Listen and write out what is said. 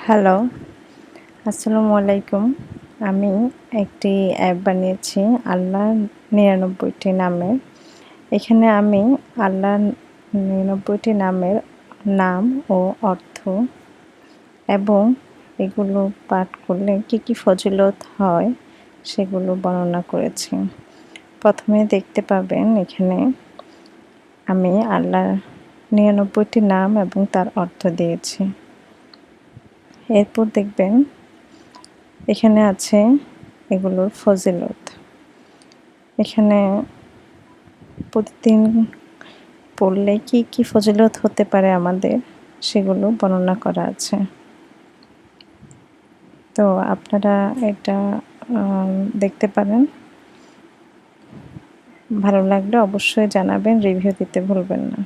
Hello, আসসালামু আলাইকুম। আমি একটি অ্যাপ বানিয়েছি আল্লাহর ৯৯টি নামের। এখানে আমি আল্লাহর ৯৯টি নামের নাম ও অর্থ এবং এগুলো পাঠ করলে কী ফজিলত হয় সেগুলো বর্ণনা করেছি। প্রথমে দেখতে পাবেন এখানে আমি আল্লাহর ৯৯টি নাম এবং তার অর্থ দিয়েছি। এরপর দেখবেন এখানে আছে এগুলোর ফজিলত। এখানে প্রতিদিন পড়লে কি ফজিলত হতে পারে আমাদের সেগুলো বর্ণনা করা আছে। তো আপনারা এটা দেখতে পারেন। ভালো লাগলে অবশ্যই জানাবেন, রিভিউ দিতে ভুলবেন না।